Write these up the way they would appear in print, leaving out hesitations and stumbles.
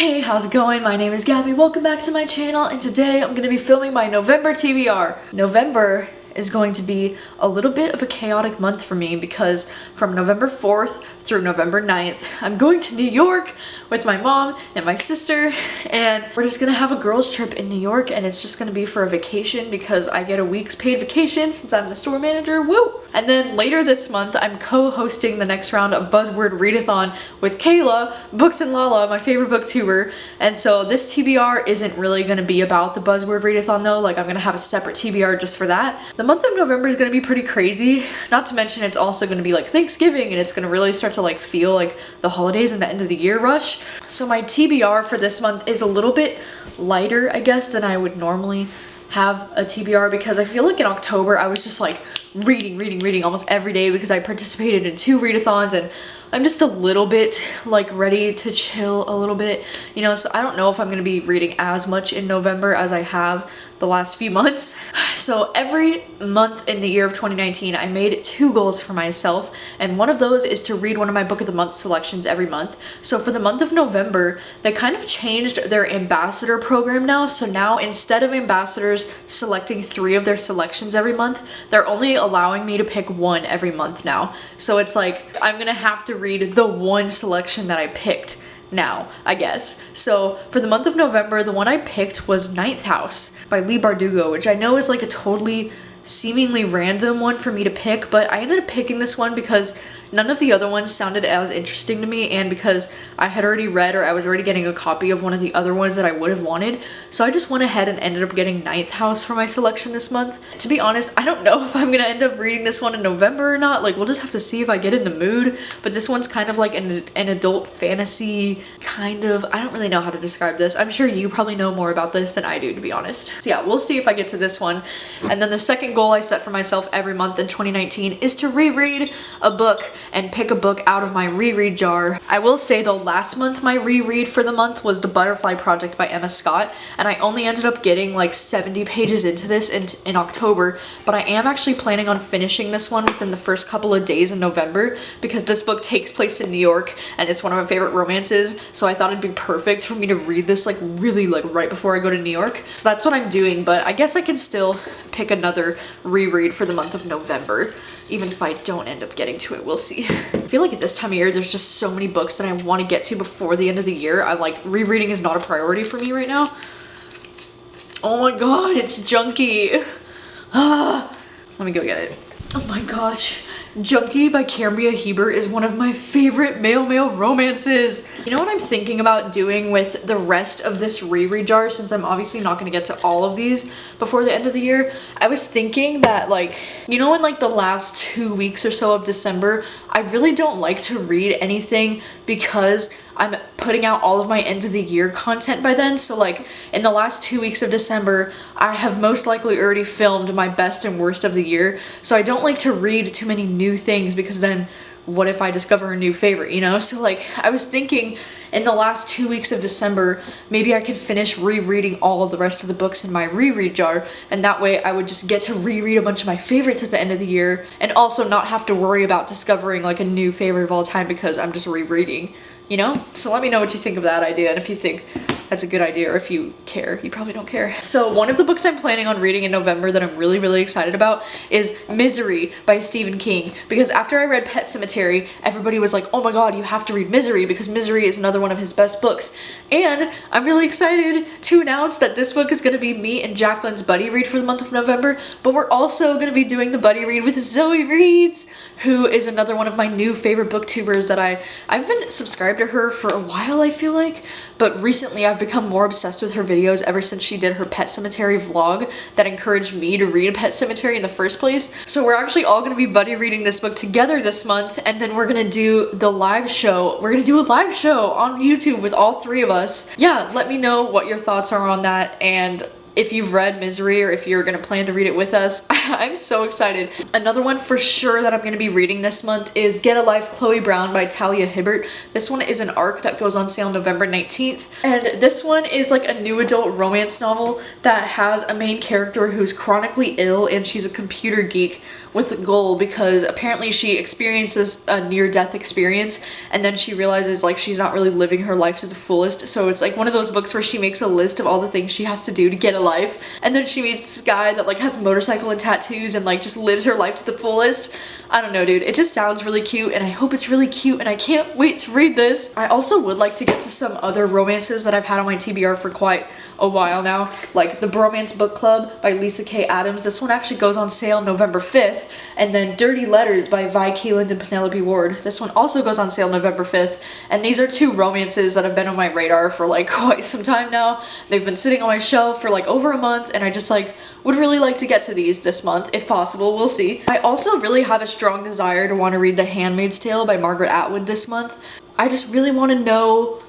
Hey, how's it going? My name is Gabby. Welcome back to my channel, and today I'm going to be filming my November TBR. November is going to be a little bit of a chaotic month for me because from November 4th through November 9th, I'm going to New York with my mom and my sister, and we're just gonna have a girls trip in New York, and it's just gonna be for a vacation because I get a week's paid vacation since I'm the store manager, woo! And then later this month, I'm co-hosting the next round of Buzzword Readathon with Kayla, Books and Lala, my favorite booktuber, and so this TBR isn't really gonna be about the Buzzword Readathon though, like I'm gonna have a separate TBR just for that. The month of November is gonna be pretty crazy, not to mention it's also gonna be like Thanksgiving, and it's gonna really start to like feel like the holidays and the end of the year rush. So my TBR for this month is a little bit lighter, I guess, than I would normally have a TBR because I feel like in October I was just like reading almost every day because I participated in 2 readathons, and I'm just a little bit like ready to chill a little bit, you know, so I don't know if I'm gonna be reading as much in November as I have the last few months. So every month in the year of 2019, I made 2 goals for myself, and one of those is to read one of my book of the month selections every month. So for the month of November, they kind of changed their ambassador program now. So now instead of ambassadors selecting 3 of their selections every month, they're only allowing me to pick 1 every month now. So it's like I'm gonna have to read the 1 selection that I picked now, I guess. So for the month of November, the one I picked was Ninth House by Lee Bardugo, which I know is like a totally seemingly random one for me to pick, but I ended up picking this one because none of the other ones sounded as interesting to me, and because I had already read, or I was already getting a copy of one of the other ones that I would have wanted. So I just went ahead and ended up getting Ninth House for my selection this month. To be honest, I don't know if I'm gonna end up reading this one in November or not. Like, we'll just have to see if I get in the mood, but this one's kind of like an adult fantasy kind of, I don't really know how to describe this. I'm sure you probably know more about this than I do, to be honest. So yeah, we'll see if I get to this one. And then the second goal I set for myself every month in 2019 is to reread a book and pick a book out of my reread jar. I will say though, last month my reread for the month was The Butterfly Project by Emma Scott, and I only ended up getting like 70 pages into this in October, but I am actually planning on finishing this one within the first couple of days in November because this book takes place in New York and it's one of my favorite romances, so I thought it'd be perfect for me to read this like really like right before I go to New York. So that's what I'm doing, but I guess I can still pick another reread for the month of November, even if I don't end up getting to it. We'll see. I feel like at this time of year, there's just so many books that I want to get to before the end of the year. I'm like, rereading is not a priority for me right now. Oh my god, it's Junkie. Let me go get it. Oh my gosh. Junkie by Cambria Hebert is one of my favorite male romances. You know what I'm thinking about doing with the rest of this reread jar, since I'm obviously not going to get to all of these before the end of the year? I was thinking that, like, you know, in like the last 2 weeks or so of December, I really don't like to read anything because I'm putting out all of my end of the year content by then. So like in the last 2 weeks of December, I have most likely already filmed my best and worst of the year. So I don't like to read too many new things because then what if I discover a new favorite, you know? So like I was thinking in the last 2 weeks of December, maybe I could finish rereading all of the rest of the books in my reread jar, and that way I would just get to reread a bunch of my favorites at the end of the year and also not have to worry about discovering like a new favorite of all time because I'm just rereading, you know? So let me know what you think of that idea, and if you think that's a good idea, or if you care. You probably don't care. So one of the books I'm planning on reading in November that I'm really excited about is Misery by Stephen King, because after I read Pet Sematary, everybody was like, oh my god, you have to read Misery because Misery is another one of his best books. And I'm really excited to announce that this book is going to be me and Jacqueline's buddy read for the month of November, but we're also going to be doing the buddy read with Zoe Reads, who is another one of my new favorite booktubers that I've been subscribed to her for a while, I feel like, but recently I've become more obsessed with her videos ever since she did her Pet Sematary vlog that encouraged me to read Pet Sematary in the first place. So we're actually all going to be buddy reading this book together this month, and then we're going to do the live show. We're going to do a live show on YouTube with all 3 of us. Yeah, let me know what your thoughts are on that, and if you've read Misery or if you're gonna plan to read it with us. I'm so excited. Another one for sure that I'm gonna be reading this month is Get a Life, Chloe Brown by Talia Hibbert. This one is an arc that goes on sale November 19th. And this one is like a new adult romance novel that has a main character who's chronically ill, and she's a computer geek with a goal because apparently she experiences a near-death experience, and then she realizes like she's not really living her life to the fullest. So it's like one of those books where she makes a list of all the things she has to do to get a life, and then she meets this guy that like has a motorcycle and tattoos and like just lives her life to the fullest. I don't know, dude, it just sounds really cute, and I hope it's really cute, and I can't wait to read this. I also would like to get to some other romances that I've had on my TBR for quite a while now, like The Bromance Book Club by Lisa K. Adams. This one actually goes on sale November 5th. And then Dirty Letters by Vi Keeland and Penelope Ward. This one also goes on sale November 5th. And these are two romances that have been on my radar for like quite some time now. They've been sitting on my shelf for like over a month, and I just like would really like to get to these this month if possible. We'll see. I also really have a strong desire to want to read The Handmaid's Tale by Margaret Atwood this month. I just really want to know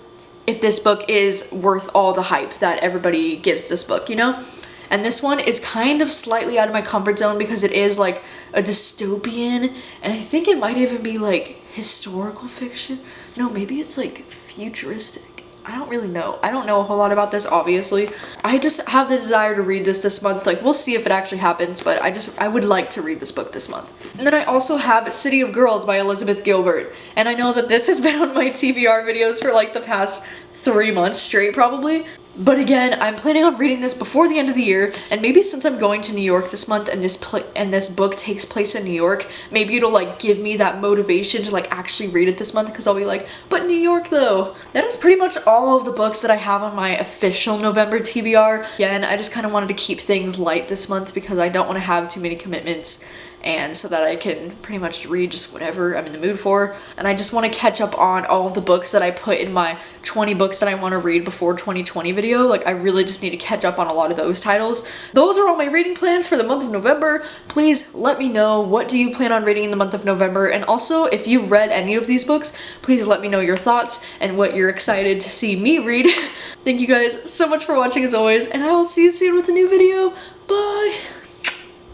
if this book is worth all the hype that everybody gives this book, you know? And this one is kind of slightly out of my comfort zone because it is like a dystopian, and I think it might even be like historical fiction. No, maybe it's like futuristic. I don't really know. I don't know a whole lot about this, obviously. I just have the desire to read this month. Like, we'll see if it actually happens, but I would like to read this book this month. And then I also have City of Girls by Elizabeth Gilbert. And I know that this has been on my TBR videos for like the past 3 months straight, probably. But again, I'm planning on reading this before the end of the year, and maybe since I'm going to New York this month and this book takes place in New York, maybe it'll like give me that motivation to like actually read it this month, because I'll be like, but New York though. That is pretty much all of the books that I have on my official November TBR. Again, I just kind of wanted to keep things light this month because I don't want to have too many commitments, and so that I can pretty much read just whatever I'm in the mood for. And I just want to catch up on all of the books that I put in my 20 books that I want to read before 2020 video. Like, I really just need to catch up on a lot of those titles. Those are all my reading plans for the month of November. Please let me know, what do you plan on reading in the month of November? And also, if you've read any of these books, please let me know your thoughts and what you're excited to see me read. Thank you guys so much for watching as always, and I will see you soon with a new video.